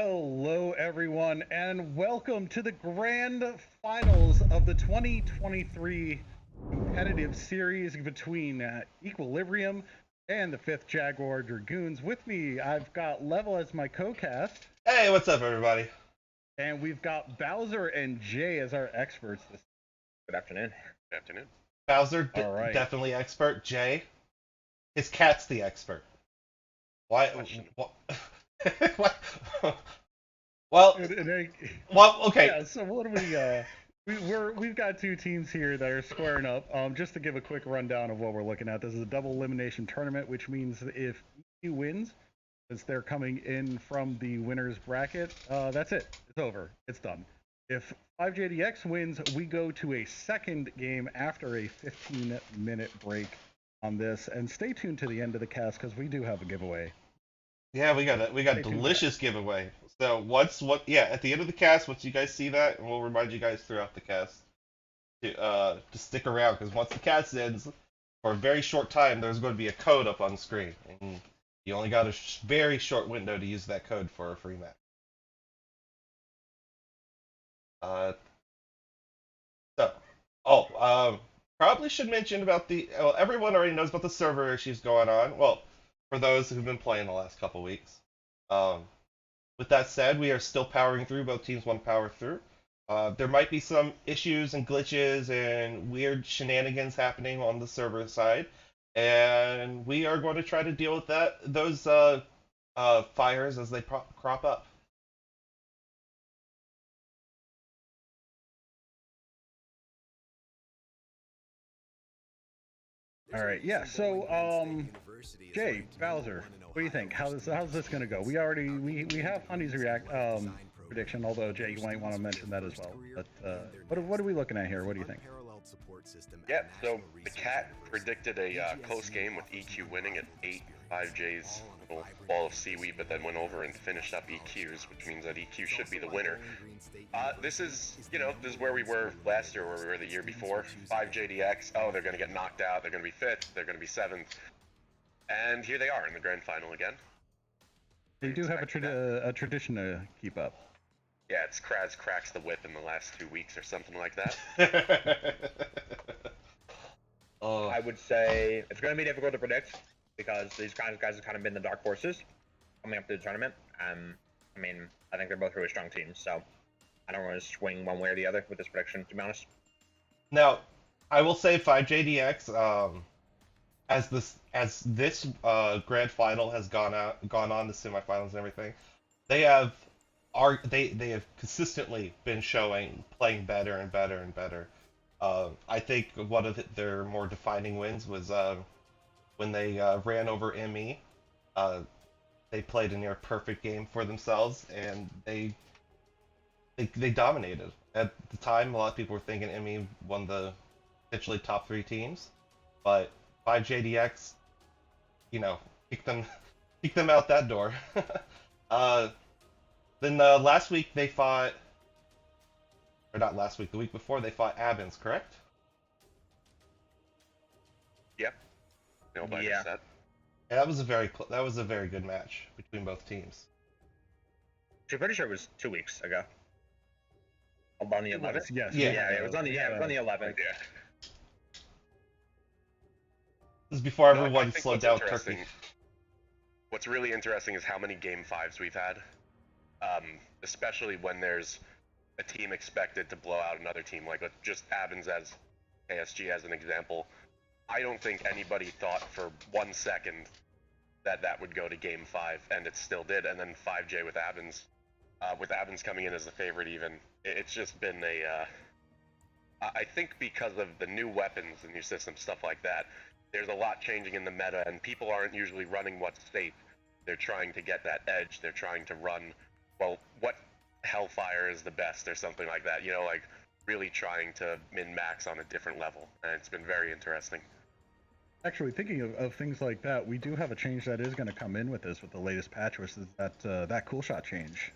Hello, everyone, and welcome to the grand finals of the 2023 competitive series between Equilibrium and the 5th Jaguar Dragoons. With me, I've got Level as my co-cast, Hey, what's up, everybody? and we've got Bowser and Jay as our experts. Good afternoon. Good afternoon. Bowser, All right. definitely expert. Jay, his cat's the expert. Why? Question. What? What? Well, well, okay. Yeah. So what do we've got two teams here that are squaring up. Just to give a quick rundown of what we're looking at, this is a double elimination tournament, which means if EQ wins, since they're coming in from the winners bracket, that's it. It's over. It's done. If 5JDX wins, we go to a second game after a 15-minute break on this. And stay tuned to the end of the cast because we do have a giveaway. Yeah, we got Stay tuned delicious giveaway. So yeah, at the end of the cast, once you guys see that, and we'll remind you guys throughout the cast to stick around because once the cast ends, for a very short time, there's going to be a code up on screen, and you only got a very short window to use that code for a free match. Uh, so, probably should mention about well, everyone already knows about the server issues going on. Well, for those who've been playing the last couple weeks. Um, with that said, we are still powering through. Both teams want to power through. There might be some issues and glitches and weird shenanigans happening on the server side, and we are going to try to deal with those fires as they crop up. All right, yeah. So, Jay Bowser, what do you think? How's this gonna go? We have Honey's react prediction, although Jay, you might want to mention that as well. But what are we looking at here? What do you think? Yeah, so the cat predicted a close game with EQ winning at 8 5J's little ball of seaweed, but then went over and finished up EQ's, which means that EQ should be the winner. This is where we were last year, where we were the year before. 5JDX, oh, they're going to get knocked out, they're going to be 5th, they're going to be 7th. And here they are in the grand final again. They do have a tradition to keep up. Yeah, it's Kraz cracks the whip in the last 2 weeks or something like that. I would say it's going to be difficult to predict because these guys have kind of been the dark horses coming up to the tournament. I mean, I think they're both really strong teams, so I don't want to swing one way or the other with this prediction, to be honest. Now, I will say 5JDX, as this grand final has gone on the semifinals and everything, they have consistently been playing better and better and better. I think one of their more defining wins was when they ran over ME. They played a near perfect game for themselves, and they dominated. At the time, a lot of people were thinking ME won the potentially top 3 teams, but 5JDX, kicked them out that door. Then last week they fought, or not last week, the week before they fought Abins, correct? Yep. Nobody Yeah. said. Yeah, that was a very good match between both teams. I'm pretty sure it was 2 weeks ago. On the 11th? Yes. Yeah, it was on the 11th. Yeah. This is before No, I everyone think slowed what's down interesting- Turkey. What's really interesting is how many Game 5s we've had, especially when there's a team expected to blow out another team. Like, just Abins as KSG as an example. I don't think anybody thought for 1 second that would go to Game 5, and it still did. And then 5J with Abins coming in as the favorite even. It's just been I think because of the new weapons, the new system, stuff like that, there's a lot changing in the meta, and people aren't usually running what's safe. They're trying to get that edge. They're trying to run, well, what Hellfire is the best or something like that. Like really trying to min-max on a different level, and it's been very interesting. Actually, thinking of things like that, we do have a change that is going to come in with this, with the latest patch, which is that cool shot change.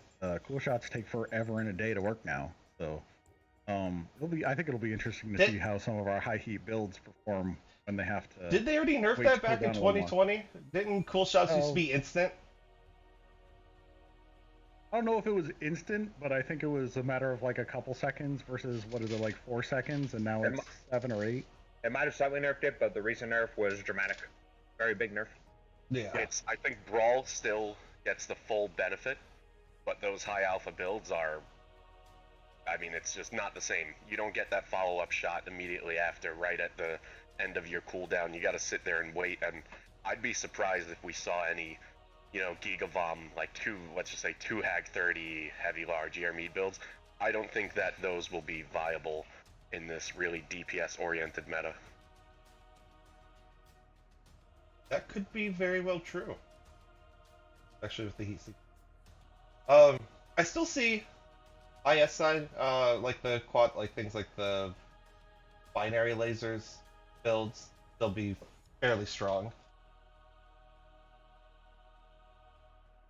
Cool shots take forever and a day to work now, so I think it'll be interesting to see how some of our high heat builds perform when they have to. Did they already nerf wait that to back cool in down a little more. 2020? Didn't cool shots used to be instant? I don't know if it was instant, but I think it was a matter of like a couple seconds versus what is it, like 4 seconds, and now it's 7 or 8. It might have slightly nerfed it, but the recent nerf was dramatic. Very big nerf. Yeah. I think Brawl still gets the full benefit, but those high alpha builds are, I mean, it's just not the same. You don't get that follow-up shot immediately after, right at the end of your cooldown. You got to sit there and wait, and I'd be surprised if we saw any, Gigavom, like let's just say 2 Hag 30 heavy large ERME builds. I don't think that those will be viable in this really DPS-oriented meta. That could be very well true. Especially with the heat seek. I still see IS side, like the quad, like things like the binary lasers builds, they'll be fairly strong.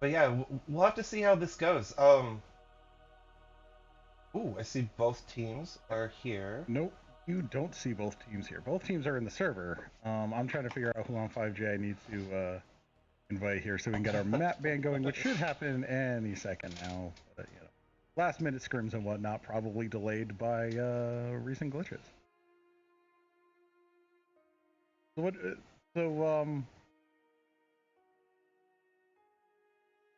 But yeah, we'll have to see how this goes. Ooh, I see both teams are here. Nope, you don't see both teams here. Both teams are in the server. I'm trying to figure out who on 5J I need to invite here so we can get our map ban going, which should happen any second now. But, last minute scrims and whatnot, probably delayed by recent glitches. So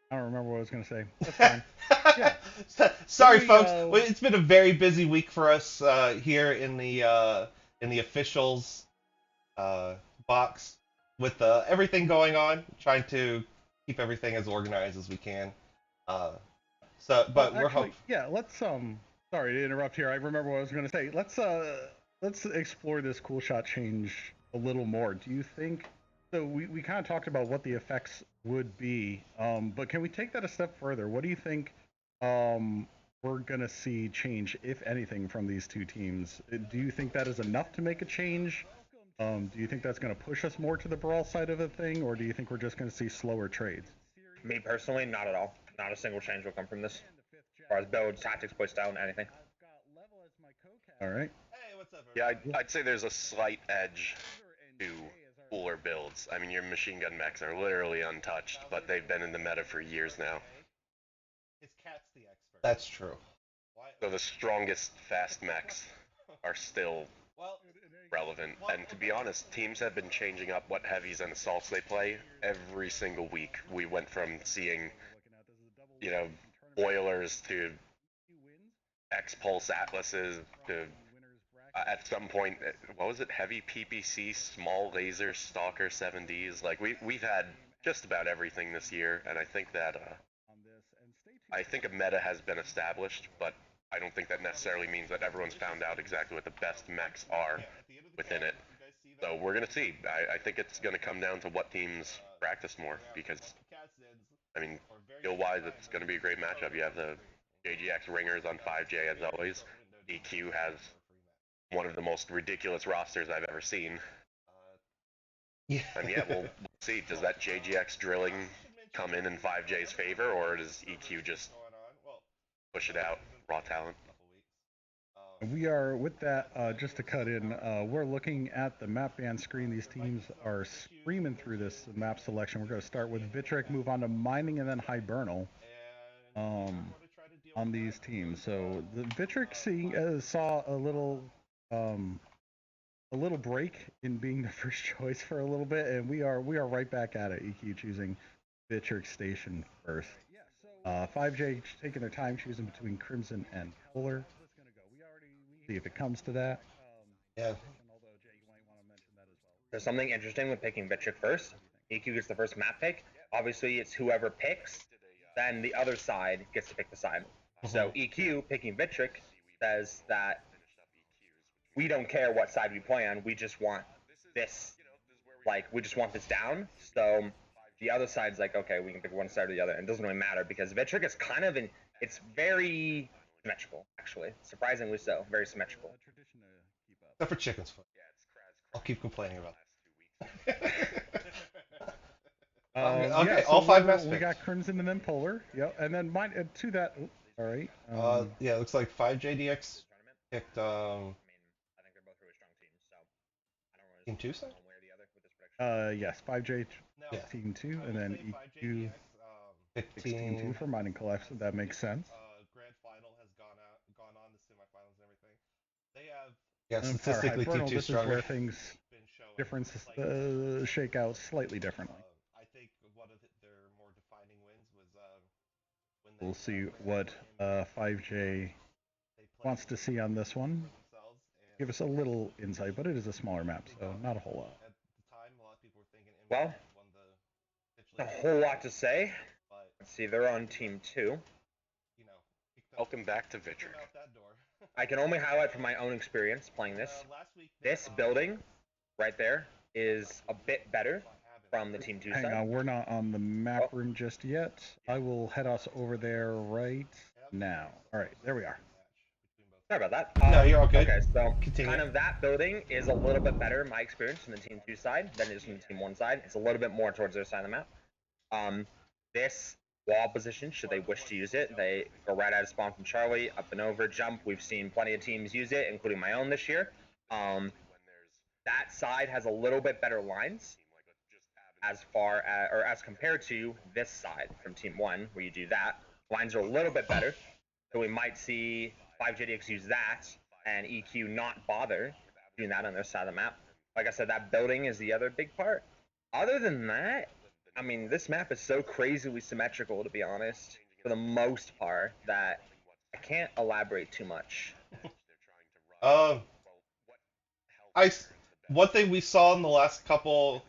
I don't remember what I was going to say. That's fine. Yeah. Sorry, folks. It's been a very busy week for us here in the officials box with everything going on, trying to keep everything as organized as we can. But we're hoping. Yeah, let's Sorry to interrupt here. I remember what I was going to say. Let's explore this cool shot change a little more. Do you think? So we kind of talked about what the effects would be, but can we take that a step further? What do you think we're gonna see change, if anything, from these two teams? Do you think that is enough to make a change? Do you think that's gonna push us more to the brawl side of the thing, or do you think we're just gonna see slower trades? Me personally, not at all. Not a single change will come from this. As far as builds, tactics, play style, and anything. All right. Hey, what's up? Yeah, I'd say there's a slight edge to cooler builds. I mean, your machine gun mechs are literally untouched, but they've been in the meta for years now. His cat's the expert. That's true. So the strongest fast mechs are still relevant. And to be honest, teams have been changing up what heavies and assaults they play every single week. We went from seeing, boilers to X-Pulse Atlases to at some point, what was it? Heavy PPC, small laser, stalker 7Ds. Like we've had just about everything this year, and I think that a meta has been established, but I don't think that necessarily means that everyone's found out exactly what the best mechs are within it. So we're gonna see. I think it's gonna come down to what teams practice more, because I mean, skill-wise, it's gonna be a great matchup. You have the JGX ringers on 5J as always. EQ has one of the most ridiculous rosters I've ever seen. Yeah. And yeah, we'll see. Does that JGX drilling come in 5J's favor, or does EQ just push it out? Raw talent. We are, with that, just to cut in, we're looking at the map ban screen. These teams are screaming through this map selection. We're going to start with Vitric, move on to Mining, and then Hibernal on these teams. So the Vitric saw a little break in being the first choice for a little bit, and we are right back at it. EQ choosing Vitric Station first. 5J taking their time choosing between Crimson and Polar. See if it comes to that. Yeah. There's something interesting with picking Vitric first. EQ gets the first map pick. Obviously, it's whoever picks, then the other side gets to pick the side. So EQ picking Vitric says that we don't care what side we play on. We just want this, we just want this down. So the other side's like, okay, we can pick one side or the other. And it doesn't really matter because Vitric is kind of it's very symmetrical, actually. Surprisingly so. Very symmetrical. Except for Chicken's Foot. I'll keep complaining about that. Okay, so all 5 maps we got Crimson and then Polar. Yep, and then mine to that. All right. Yeah, it looks like 5JDX picked I think they're both really strong teams, so I don't really Team 2 side? one way or the other with this prediction. Yes, 5J Team 2, and then EQ 16-2 for mining collection. That makes sense. Grand final has gone on the semifinals and everything. They have yeah, And for statistically team Hibernal, two this is stronger. where things shake out slightly differently. I think one of their more defining wins was when We'll see what 5J wants to see on this one. Give us a little insight, but it is a smaller map, so not a whole lot. At the time, a lot of people were thinking Well, a whole lot to say. Let's see, they're on team 2. Welcome back to Vitric. I can only highlight from my own experience playing this. This building right there is a bit better from the team 2 side. Hang on, we're not on the map room just yet. I will head us over there right now. All right, there we are. Sorry about that. No, you're all good. Okay, so Continue. kind of that building is a little bit better in my experience from the team 2 side than it is from the team 1 side. It's a little bit more towards their side of the map. This wall position, should they wish to use it, they go right out of spawn from Charlie, up and over, jump. We've seen plenty of teams use it, including my own this year. That side has a little bit better lines as far as, or as compared to this side from team 1, where you do that. Lines are a little bit better, so we might see 5JDX use that and EQ not bother doing that on their side of the map. Like I said, that building is the other big part. Other than that, I mean, this map is so crazily symmetrical, to be honest, for the most part, that I can't elaborate too much. One thing we saw in the last couple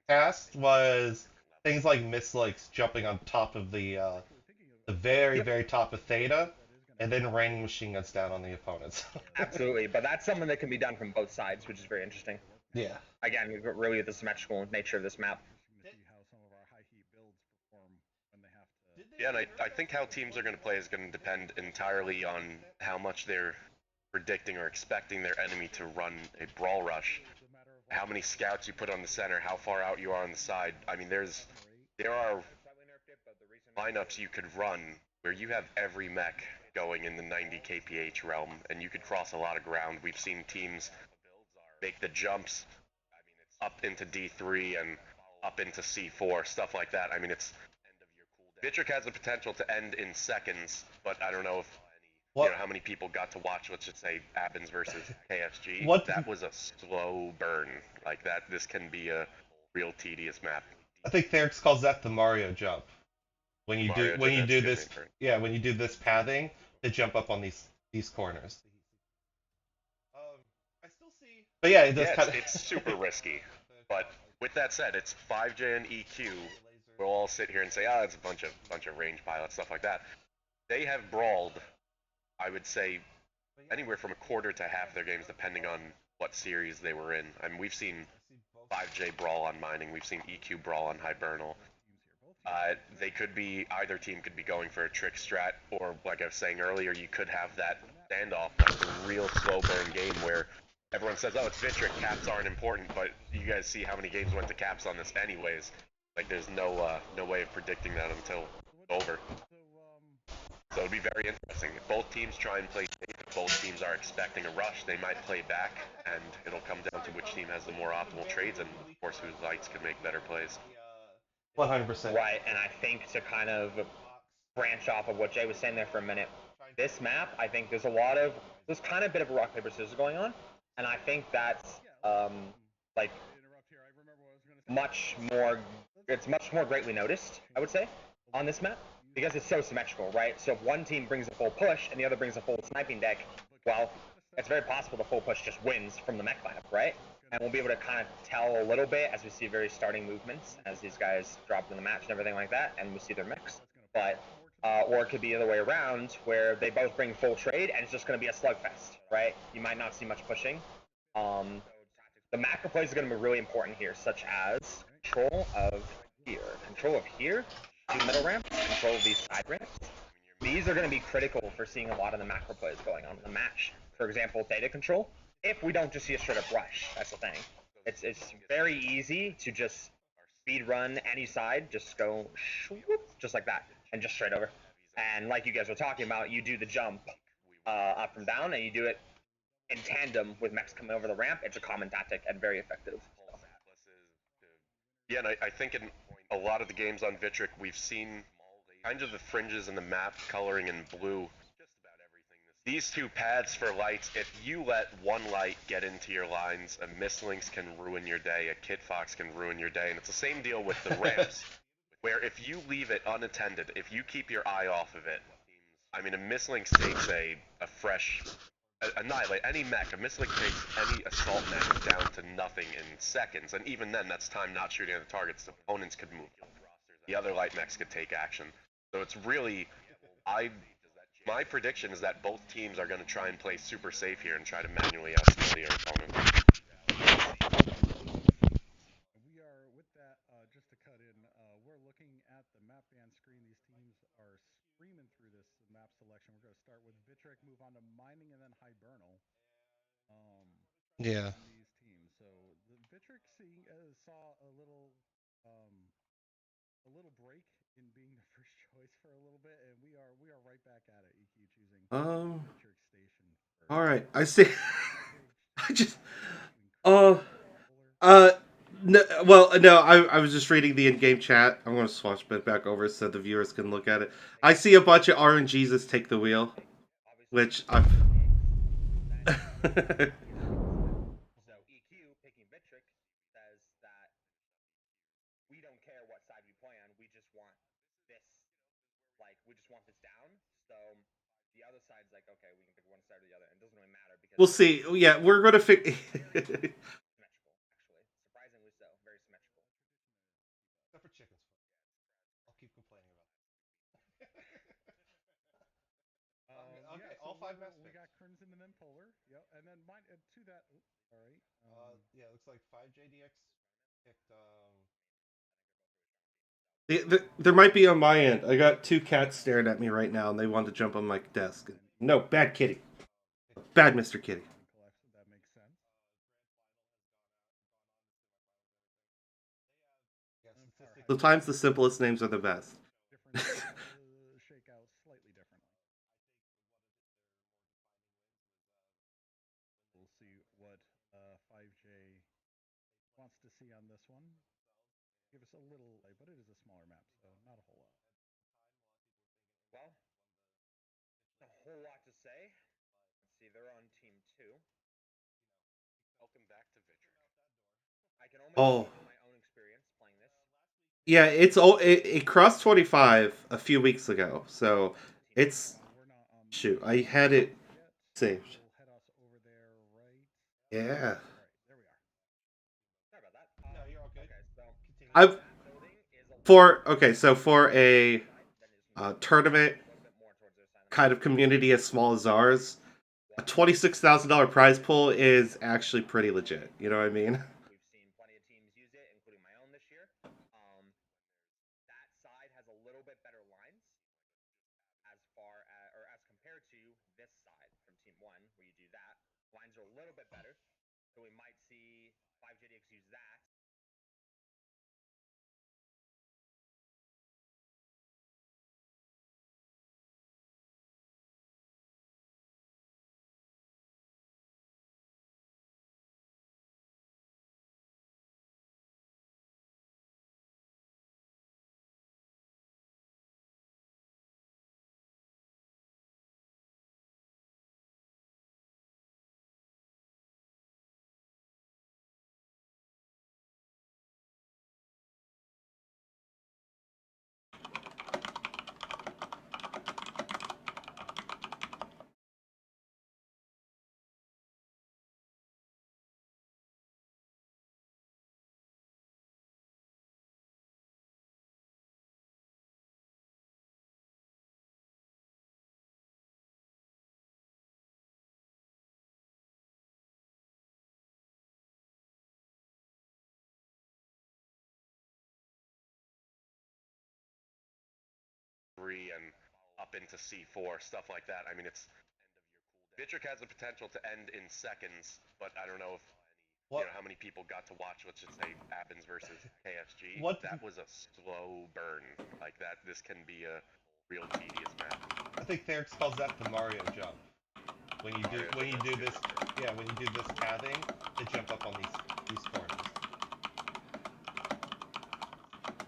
casts was things like Mislikes jumping on top of the very top of Theta, and then raining machine guns down on the opponents. Absolutely, but that's something that can be done from both sides, which is very interesting. Yeah. Again, really the symmetrical nature of this map. Yeah, and I think how teams are going to play is going to depend entirely on how much they're predicting or expecting their enemy to run a brawl rush, how many scouts you put on the center, how far out you are on the side. I mean, there are lineups you could run where you have every mech going in the 90 kph realm, and you could cross a lot of ground. We've seen teams make the jumps up into D3 and up into C4, stuff like that. I mean, Vitric has the potential to end in seconds, but I don't know if you know how many people got to watch, let's just say, Abins versus KSG. That was a slow burn. Like that, this can be a real tedious map. I think Therex calls that the Mario jump. When you do this pathing to jump up on these corners. I still see. But yeah, it does it's super risky. But with that said, it's 5J and EQ. We'll all sit here and say, it's a bunch of range pilots, stuff like that. They have brawled, I would say, anywhere from a quarter to half their games, depending on what series they were in. I mean, we've seen 5J brawl on mining, we've seen EQ brawl on Hibernal. They could be, either team could be going for a trick strat, or like I was saying earlier, you could have that standoff, like a real slow burn game where everyone says, it's Vitric, caps aren't important, but you guys see how many games went to caps on this anyways. Like, there's no way of predicting that until it's over. So it'd be very interesting. If both teams try and play safe, if both teams are expecting a rush, they might play back, and it'll come down to which team has the more optimal trades, and of course whose lights can make better plays. 100%. Right, and I think to kind of branch off of what Jay was saying there for a minute, this map, I think there's kind of a bit of a rock, paper, scissors going on, and I think that's, it's much more greatly noticed, I would say, on this map, because it's so symmetrical, right? So if one team brings a full push and the other brings a full sniping deck, well, it's very possible the full push just wins from the mech lineup, right? And we'll be able to kind of tell a little bit as we see very starting movements, as these guys drop in the match and everything like that, and we see their mix. But, or it could be the other way around, where they both bring full trade, and it's just going to be a slugfest, right? You might not see much pushing. The macro plays are going to be really important here, such as control of here, 2 middle ramps, control of these side ramps. These are going to be critical for seeing a lot of the macro plays going on in the match. For example, data control, if we don't just see a straight up rush, that's the thing. It's very easy to just speed run any side, just go just like that, and just straight over. And like you guys were talking about, you do the jump up and down, and you do it in tandem with mechs coming over the ramp. It's a common tactic and very effective. Yeah, and I think in a lot of the games on Vitric, we've seen kind of the fringes in the map coloring in blue. Just about everything. These two paths for lights, if you let one light get into your lines, a Mislinks can ruin your day, a Kit Fox can ruin your day, and it's the same deal with the ramps, where if you leave it unattended, if you keep your eye off of it, I mean, a Mislinks takes a fresh annihilate any mech. A Mislinks takes any assault mech down to nothing in seconds, and even then, that's time not shooting at the targets. The opponents could move. The other light mechs could take action. So it's really, my prediction is that both teams are going to try and play super safe here and try to manually outsmell your opponent. We are, with that, just to cut in, we're looking at the map ban screen. These teams are screaming through this map selection. We're going to start with Vitric, move on to Mining, and then Hibernal. Yeah. On these teams. So the Vitric saw a little break in being the first choice for a little bit, and we are right back at it. EQ choosing Vitric Station. All right, I see. I just no, well, no, I was just reading the in-game chat. I'm going to swatch it back over so the viewers can look at it. I see a bunch of RNGs take the wheel, which I've. So EQ picking Vitric says that we don't care what side we play on. We just want this, we just want this down. So the other side's like, okay, we can pick one side or the other. It doesn't really matter because We'll see. Yeah, we're going to fix. symmetrical, actually, surprisingly so, very symmetrical. Except for chickens. I'll keep complaining about it. Okay, so all 5 maps we picked. got Crimson and then Polar. Yep, and then mine to that. All right. Yeah, it looks like 5JDX picked. There might be on my end. I got 2 cats staring at me right now, and they want to jump on my desk. No, bad kitty. Bad Mr. Kitty. That makes sense. Sometimes the simplest names are the best. Shake out slightly differently. We'll see what 5J wants to see on this one. Give us a little, but it is a smaller map, so not a whole lot. Well, a whole lot to say. Let's see, they're on team 2. Welcome back to Vitric. I can only speak from my own experience playing this. Yeah, it crossed 25 a few weeks ago, so it's shoot. I had it saved. Head us over there, right? Yeah. All right, there we are. Sorry about that. No, you're all good. Okay, so I've for a tournament kind of community as small as ours, a $26,000 prize pool is actually pretty legit. You know what I mean? We've seen plenty of teams use it, including my own this year. That side has a little bit better lines as compared to this side from team 1, where you do that. Lines are a little bit better, so we might see 5JDX use that. And up into C4, stuff like that. I mean, it's Vitric has the potential to end in seconds, but I don't know if how many people got to watch. Let's just say Abbins versus KSG. That was a slow burn. Like that, this can be a real tedious map. I think Therix calls that the Mario jump. When you do this pathing to jump up on these corners.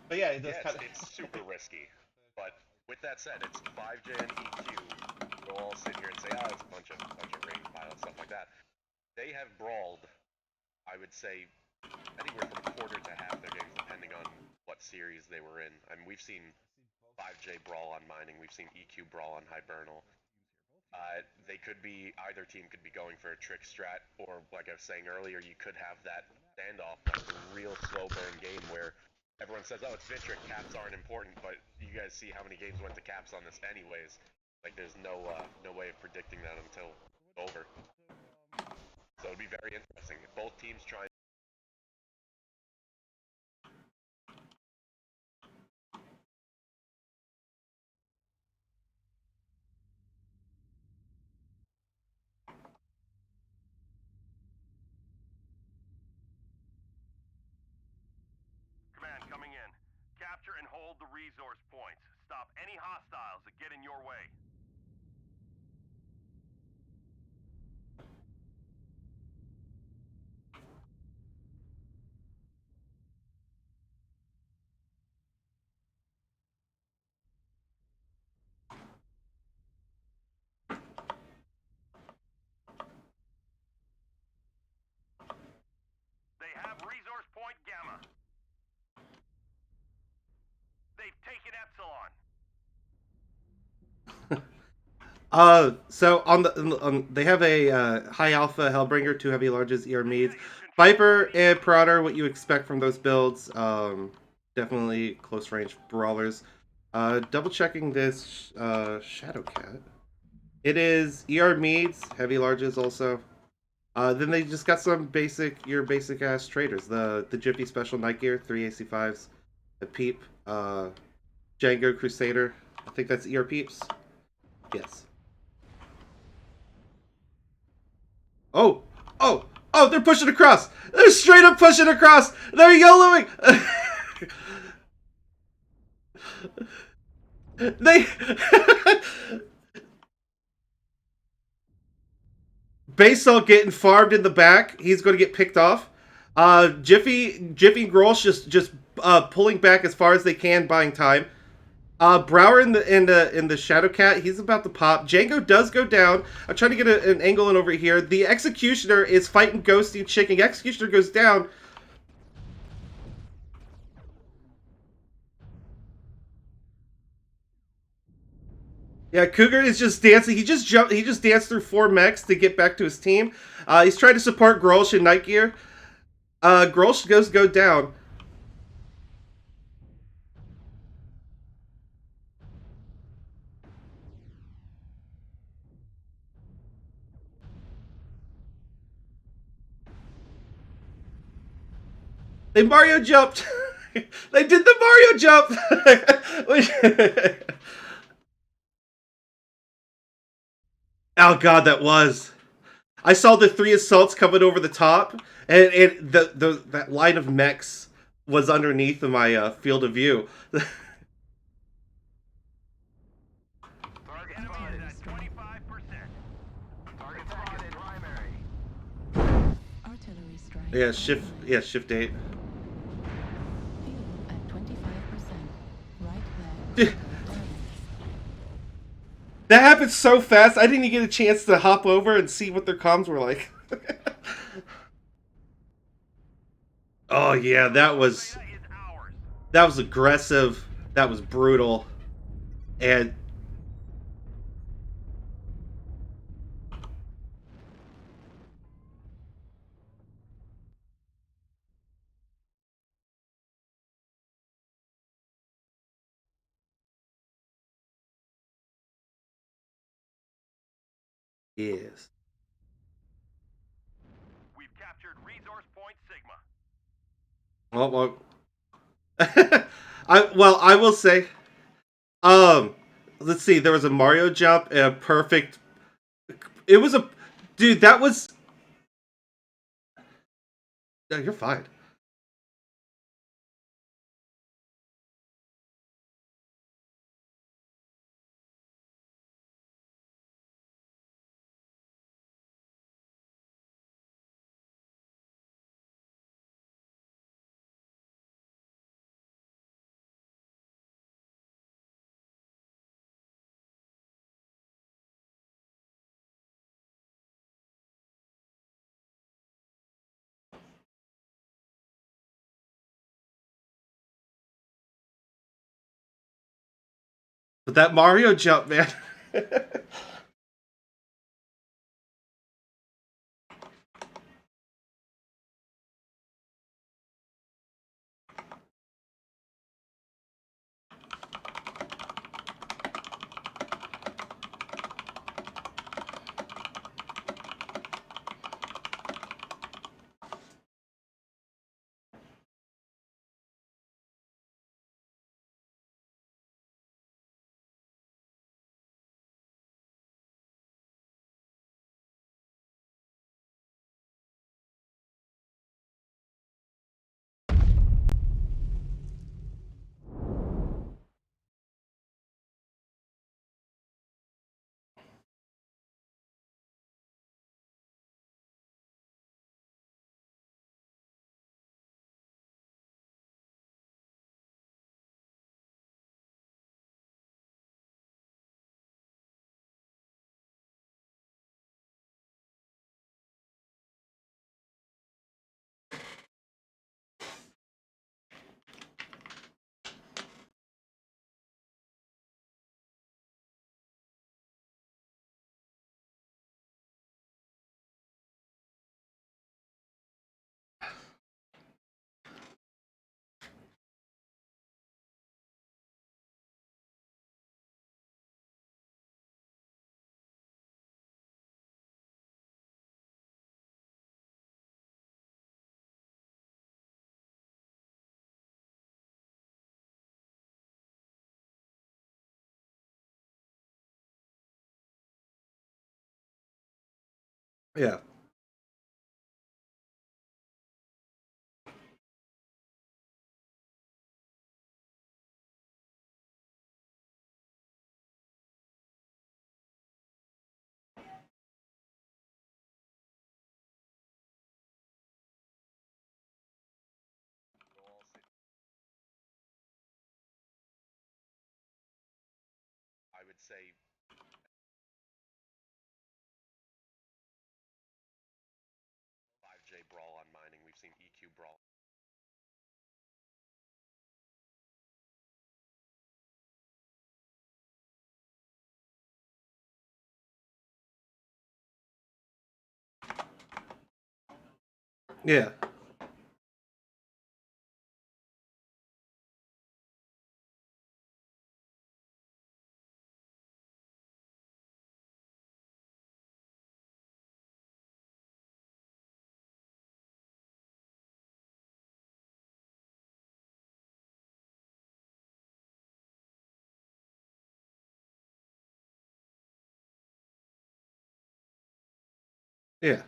But yeah, it does it's super risky. But with that said, it's 5J and EQ. We'll all sit here and say, oh, it's a bunch of range pilots, stuff like that. They have brawled, I would say, anywhere from quarter to half their games, depending on what series they were in. I mean, we've seen 5J brawl on mining, we've seen EQ brawl on Hibernal. They could be, either team could be going for a trick strat, or like I was saying earlier, you could have that standoff, like a real slow burn game where everyone says, oh, it's Vitric, caps aren't important, but you guys see how many games went to caps on this anyways. Like, there's no way of predicting that until it's over. So it'd be very interesting. If both teams try. Command coming in. Capture and hold the resource points. Stop any hostiles that get in your way. They have resource point Gamma. They've taken Epsilon. So they have a high alpha Hellbringer, 2 heavy larges, ER Meads, Viper and Prodder. What you expect from those builds? Definitely close range brawlers. Double checking this Shadowcat. It is ER Meads, heavy larges also. Then they just got some your basic ass traders. The Jiffy Special Night Gear, 3 AC5s, a Peep, Django Crusader. I think that's ER Peeps. Yes. Oh, they're pushing across. They're straight up pushing across. They're YOLOing. They Basalt getting farmed in the back. He's going to get picked off. Jiffy and Grolsch just pulling back as far as they can, buying time. Brower in the Shadowcat, he's about to pop. Django does go down. I'm trying to get an angle in over here. The Executioner is fighting Ghosty and Chicken. Executioner goes down. Yeah, Cougar is just dancing. He just danced through 4 mechs to get back to his team. He's trying to support Grolsch in Night Gear. Grolsch go down. They Mario jumped. They did the Mario jump. Oh god, that was. I saw the 3 assaults coming over the top, and that line of mechs was underneath of my field of view. Target spotted at 25%. Target spotted primary. Artillery strike. Yeah, shift 8. Fuel at 25%. Right there. That happened so fast, I didn't even get a chance to hop over and see what their comms were like. Oh yeah, that was aggressive. That was brutal. And yes. We've captured resource point Sigma. Well, I will say, let's see. There was a Mario jump and a perfect. It was a, dude. That was. No, you're fine. But that Mario jump, man. Yeah. I would say 5J brawl on mining. We've seen EQ brawl. Yeah. Yeah.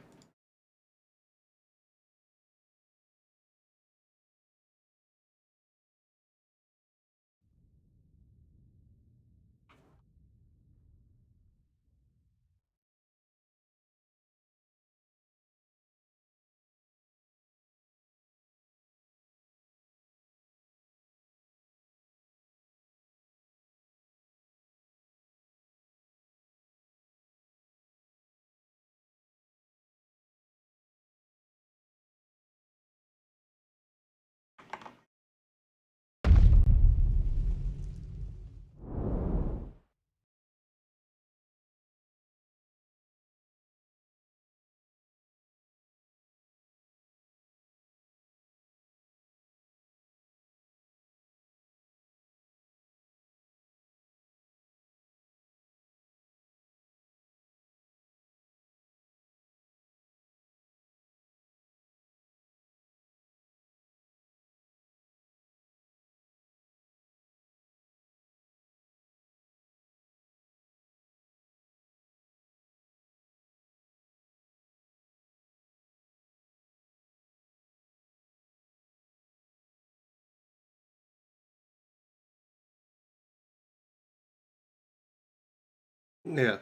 Yeah.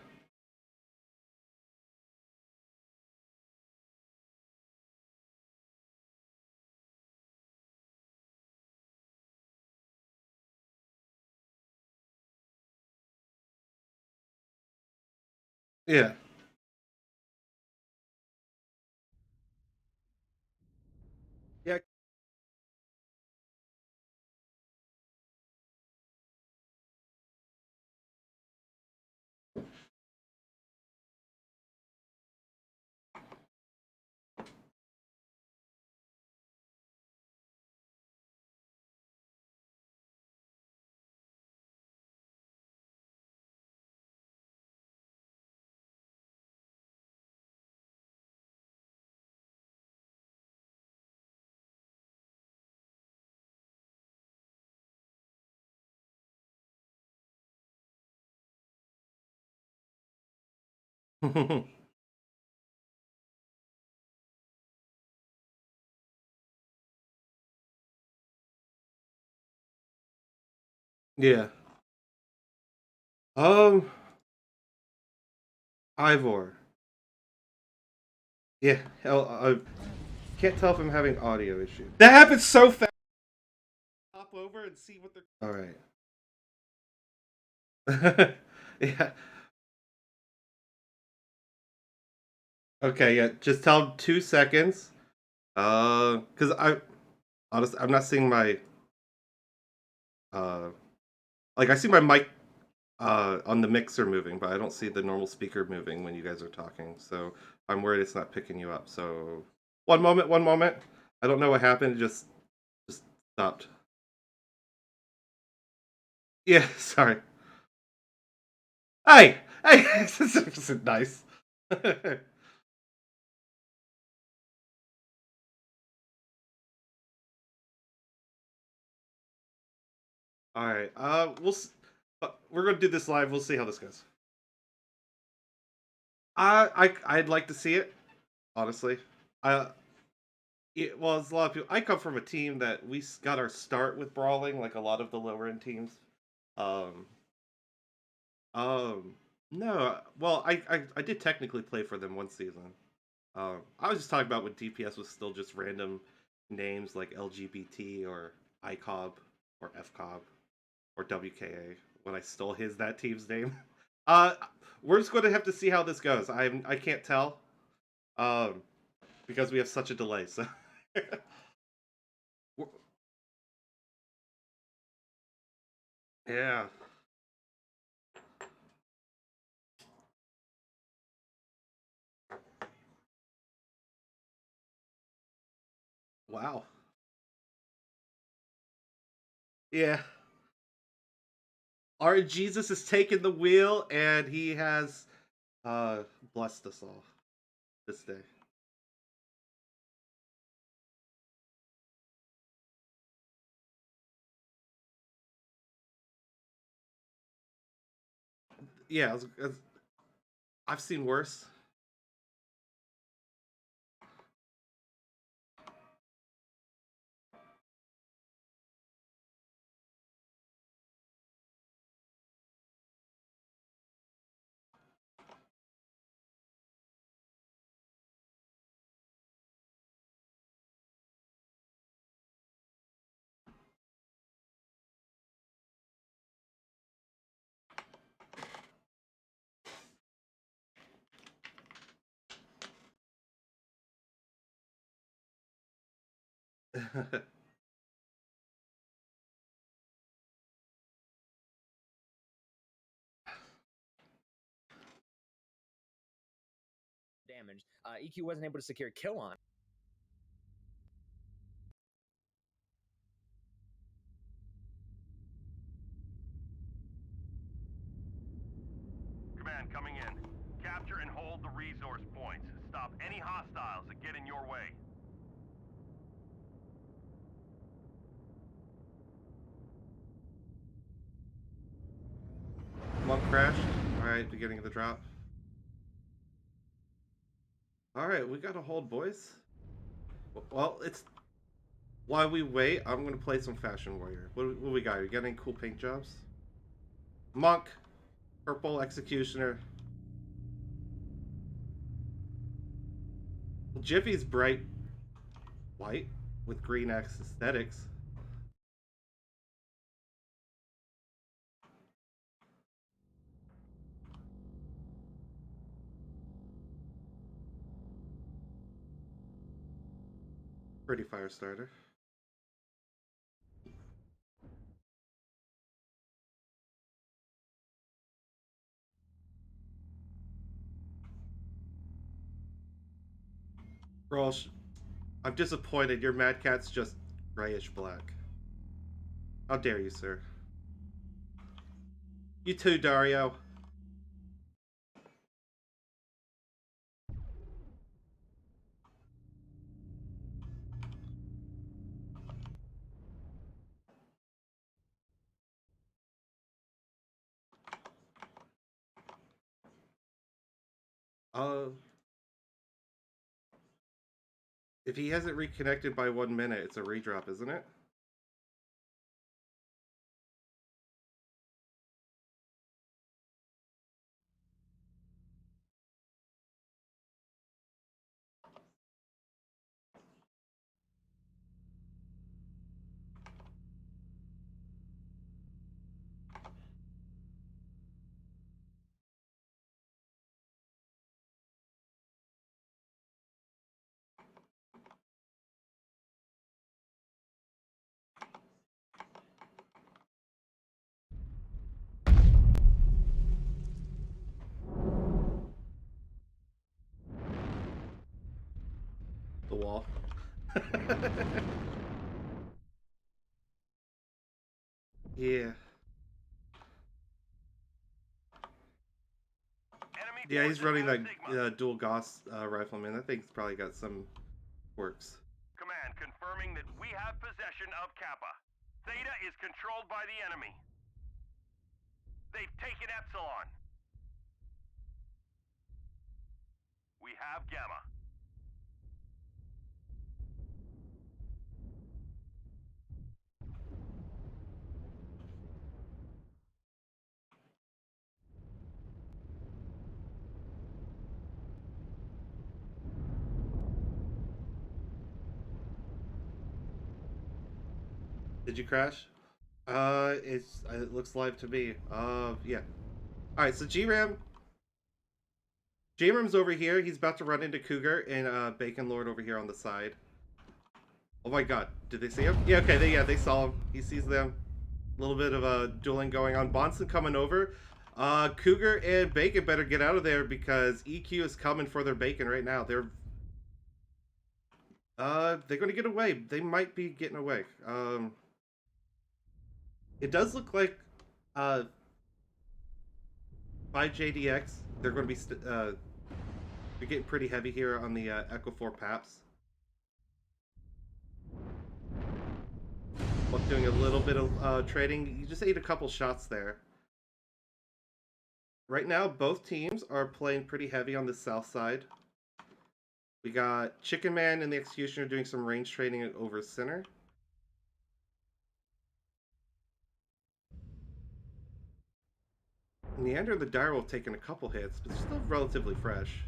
Yeah. Yeah. Yeah. Um, Ivor. Yeah. Hell, I can't tell if I'm having audio issues. That happens so fast. Hop over and see what they're. All right. Yeah. Okay. Yeah. Just tell them 2 seconds. Because I honestly I'm not seeing my uh like I see my mic on the mixer moving, but I don't see the normal speaker moving when you guys are talking. So I'm worried it's not picking you up. So one moment, one moment. I don't know what happened. It just stopped. Yeah, sorry. Hey, hey, this is nice. All right. We're gonna do this live. We'll see how this goes. I'd like to see it, honestly. I well, as a lot of people, I come from a team that got our start with brawling, like a lot of the lower end teams. Um, no, well, I did technically play for them one season. I was just talking about when DPS was still just random names like LGBT or ICOB or FCOB or WKA when I stole that team's name. Uh, we're just going to have to see how this goes. I can't tell, um, because we have such a delay. So, yeah, wow, yeah. Our Jesus has taken the wheel, and he has blessed us all this day. Yeah, I've seen worse. damage. EQ wasn't able to secure a kill on. Command coming in. Capture and hold the resource points. Stop any hostiles that get in your way. Monk crashed. All right, beginning of the drop. All right, we got to hold, boys. Well, it's while we wait. I'm gonna play some Fashion Warrior. What we got? You got any cool paint jobs? Monk, purple executioner. Jiffy's bright white with green aesthetics. Pretty fire starter. Rosh, I'm disappointed. Your Mad Cat's just grayish black. How dare you, sir? You too, Dario. If he hasn't reconnected by 1 minute, it's a redrop, isn't it? The wall. Yeah. Enemy Yeah, he's forces running have that Sigma. dual Gauss rifleman. That thing's probably got some quirks. Command confirming that we have possession of Kappa. Theta is controlled by the enemy. They've taken Epsilon. We have Gamma. Did you crash? It looks live to me. Yeah. All right, so J-Ram's over here. He's about to run into Cougar and Bacon Lord over here on the side. Oh my God, did they see him? Yeah, okay, they saw him. He sees them. A little bit of dueling going on. Bonson coming over. Cougar and Bacon better get out of there because EQ is coming for their Bacon right now. They're going to get away. They might be getting away. It does look like 5JDX. They're going to be they're getting pretty heavy here on the Echo 4 Paps. Buck doing a little bit of trading. You just ate a couple shots there. Right now, both teams are playing pretty heavy on the south side. We got Chicken Man and the Executioner doing some range trading over center. Neander and the Direwolf taking a couple hits, but they're still relatively fresh.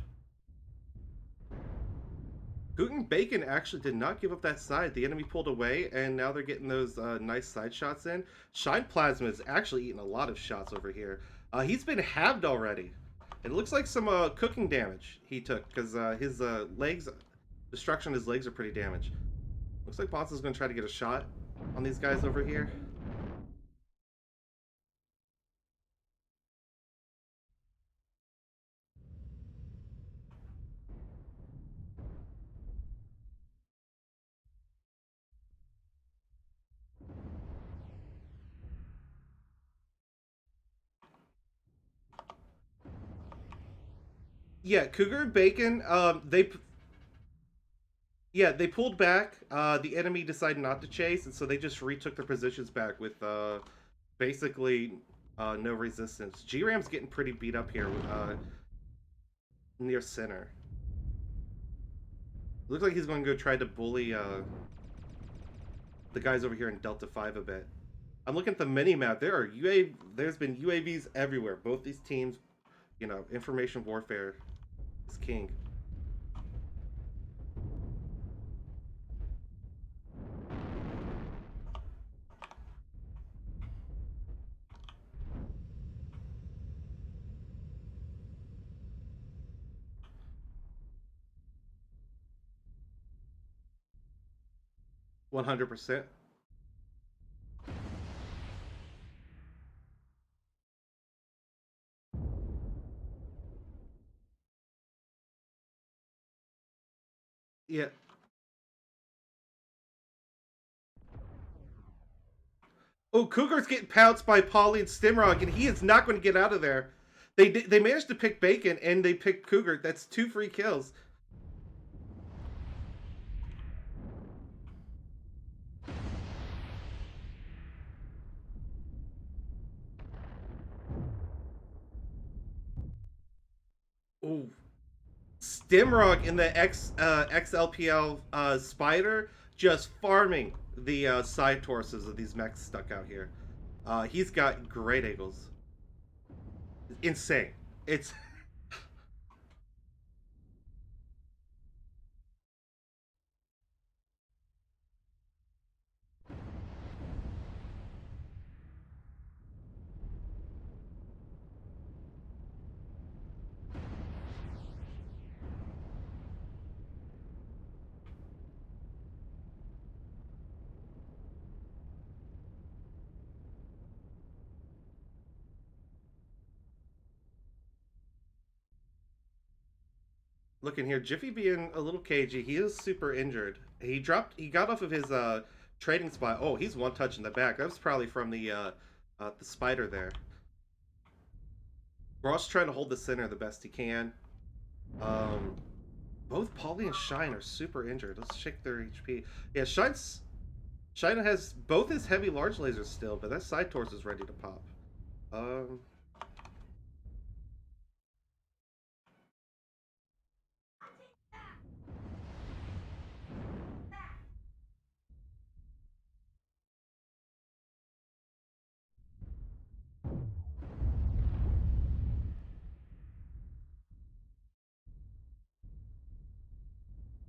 Guten Bacon actually did not give up that side. The enemy pulled away, and now they're getting those nice side shots in. Shine Plasma is actually eating a lot of shots over here. He's been halved already. It looks like some cooking damage he took, because his legs, destruction of his legs are pretty damaged. Looks like Bonson's going to try to get a shot on these guys over here. Yeah, Cougar and Bacon, they pulled back. The enemy decided not to chase, and so they just retook their positions back with basically no resistance. G-Ram's getting pretty beat up here near center. Looks like he's going to go try to bully the guys over here in Delta 5 a bit. I'm looking at the mini-map. There's been UAVs everywhere. Both these teams, you know, information warfare is king. %. Yeah. Oh, Cougar's getting pounced by Polly and Stimrock, and he is not going to get out of there. They managed to pick Bacon, and they picked Cougar. That's 2 free kills. Ooh. Stimrog in the XLPL Spider just farming the side torsos of these mechs stuck out here. He's got great angles. Insane. It's looking here. Jiffy being a little cagey. He is super injured. He got off of his trading spot. Oh, he's one touch in the back. That was probably from the spider there. Ross trying to hold the center the best he can. Both Polly and Shine are super injured. Let's check their HP. Yeah, Shine has both his heavy large lasers still, but that side torso is ready to pop.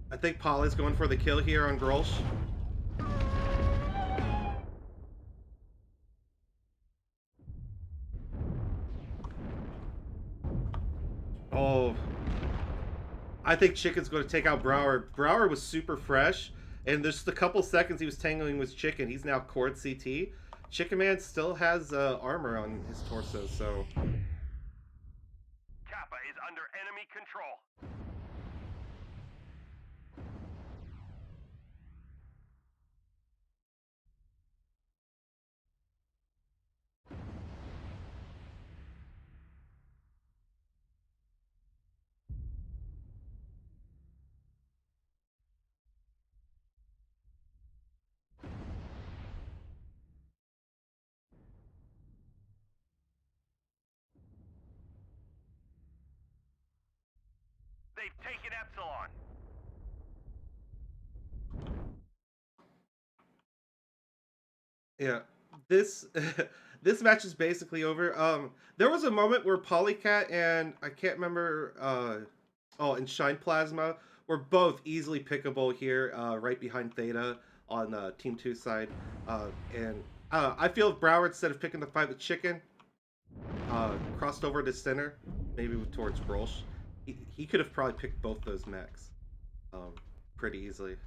I think Polly's going for the kill here on Grolsch. Oh, I think Chicken's going to take out Brower. Brower was super fresh, and just a couple seconds he was tangling with Chicken. He's now cord CT. Chicken Man still has armor on his torso, so... Kappa is under enemy control. They've taken Epsilon. Yeah, this this match is basically over. There was a moment where Polycat and I can't remember. And Shine Plasma were both easily pickable here, right behind Theta on the Team 2 side. I feel if Brower, instead of picking the fight with Chicken, crossed over to center, maybe towards Grolsch, he could have probably picked both those mechs pretty easily.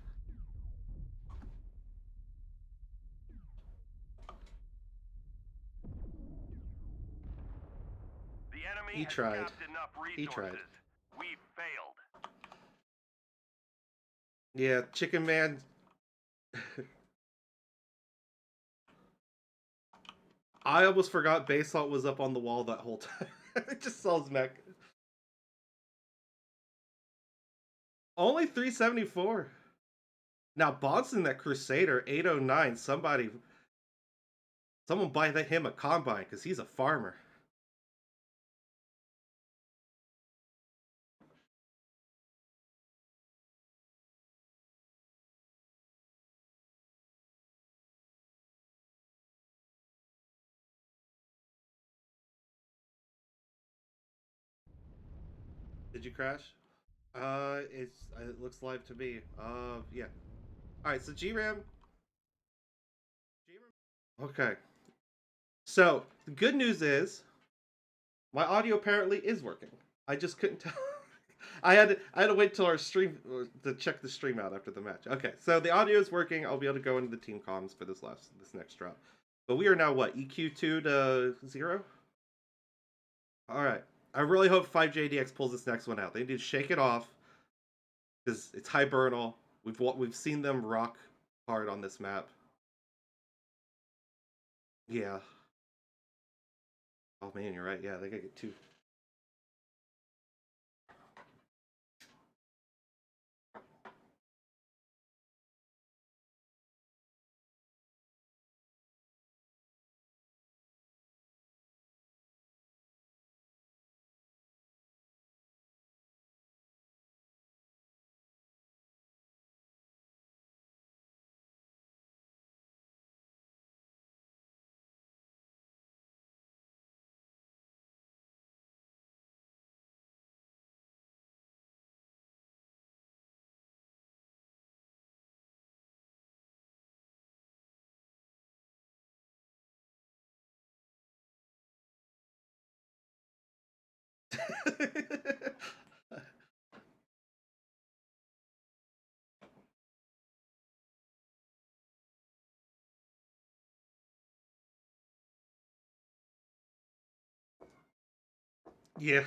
The enemy He has tried. capped enough resources. He tried. We failed. Yeah, Chicken Man. I almost forgot Basalt was up on the wall that whole time. I just saw his mech. Only 374. Now, Bonson, that Crusader, 809. Someone buy him a combine because he's a farmer. Did you crash? It looks live to me. Yeah. All right, so GRAM. Okay. So the good news is, my audio apparently is working. I just couldn't tell. I had to wait till our stream to check the stream out after the match. Okay, so the audio is working. I'll be able to go into the team comms for this next drop. But we are now what, EQ2 to 0? All right. I really hope 5JDX pulls this next one out. They need to shake it off because it's Hibernal. We've seen them rock hard on this map. Yeah. Oh man, you're right. Yeah, they gotta get 2. Yeah.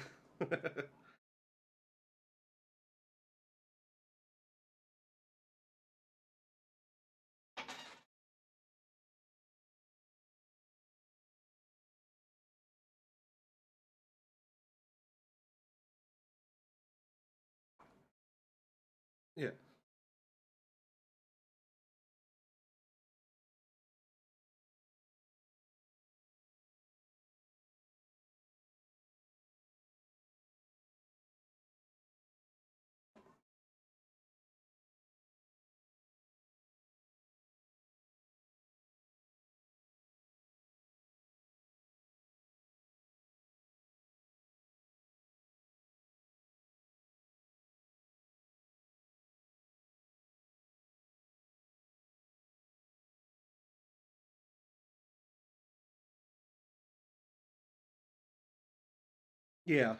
Yeah. Yeah.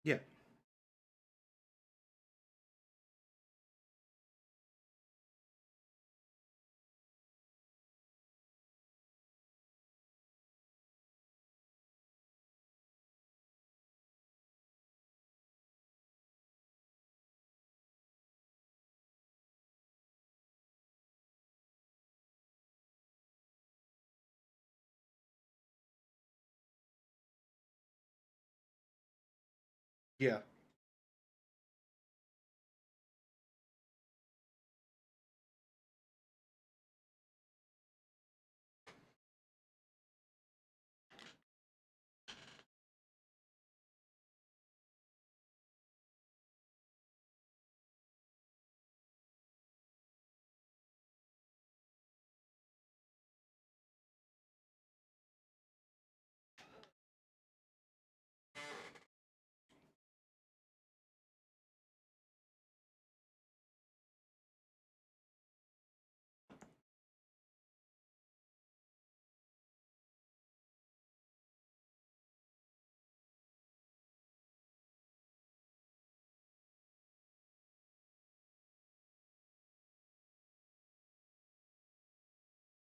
Yeah. Yeah.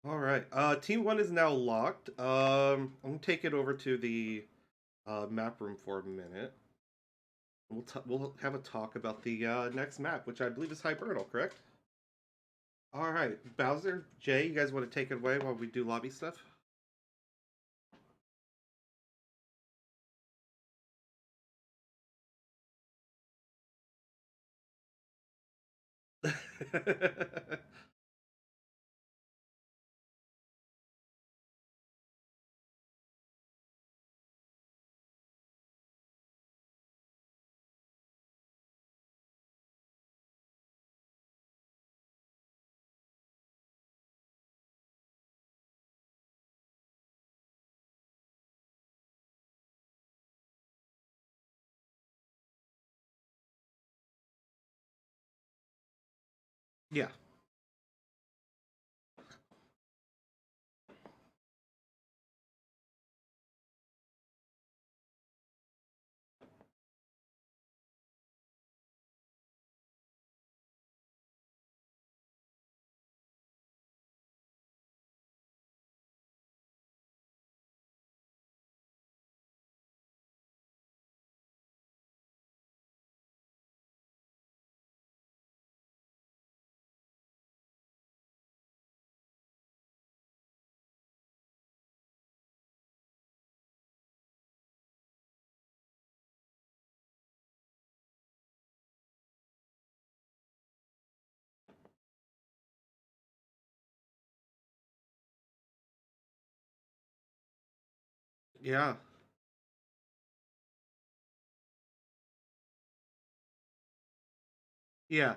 All right. Team one is now locked. I'm gonna take it over to the map room for a minute. We'll have a talk about the next map, which I believe is Hibernal, correct? All right, Bowser, Jay, you guys want to take it away while we do lobby stuff? Yeah. Yeah. Yeah.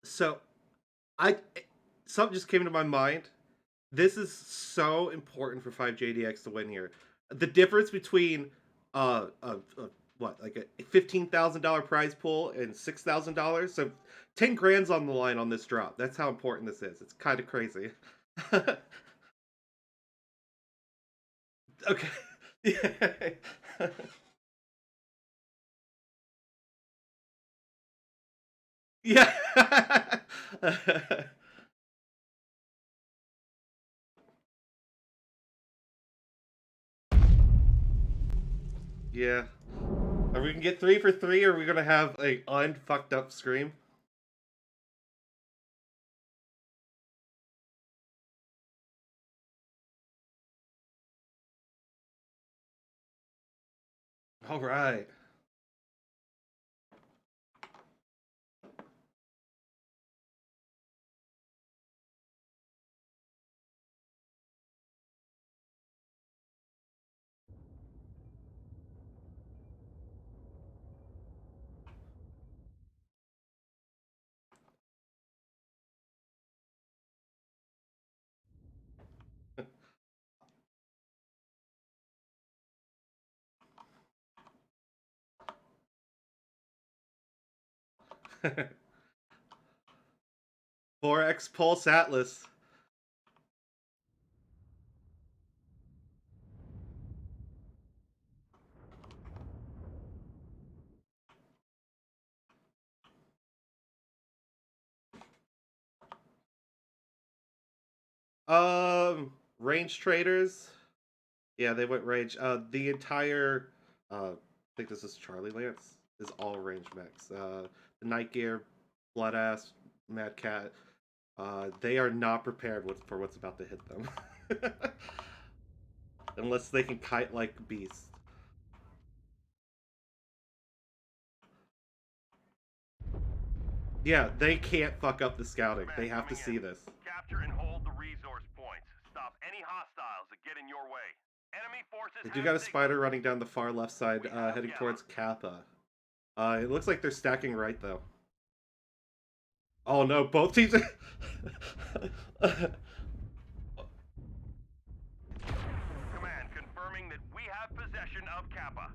So, I something just came to my mind. This is so important for 5JDX to win here. The difference between what, like a $15,000 prize pool and $6,000, so 10 grand's on the line on this drop. That's how important this is. It's kind of crazy. Okay. Yeah. Yeah. Yeah. Are we gonna get 3 for 3, or are we gonna have a unfucked up scream? All right. Forex Pulse Atlas. Range traders. Yeah, they went range. The entire, I think this is Charlie Lance, is all range mechs. The Night Gear, Blood Ass, Mad Cat, they are not prepared for what's about to hit them. Unless they can kite like beasts. Yeah, they can't fuck up the scouting. They have to see this. Capture and hold the resource points. Stop any hostiles that get in your way. Enemy forces They do have got a signals. spider running down the far left side, heading towards Kappa. It looks like they're stacking right, though. Oh no, both teams are... Command confirming that we have possession of Kappa.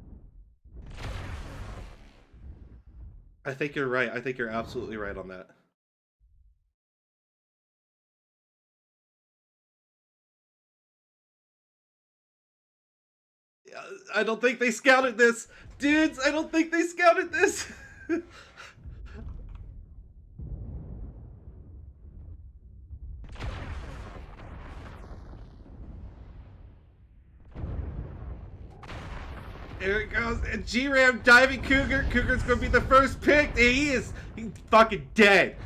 I think you're right. I think you're absolutely right on that. I don't think they scouted this! Dudes, I don't think they scouted this! Here it goes. And G-Ram diving Cougar. Cougar's gonna be the first pick. And he's fucking dead.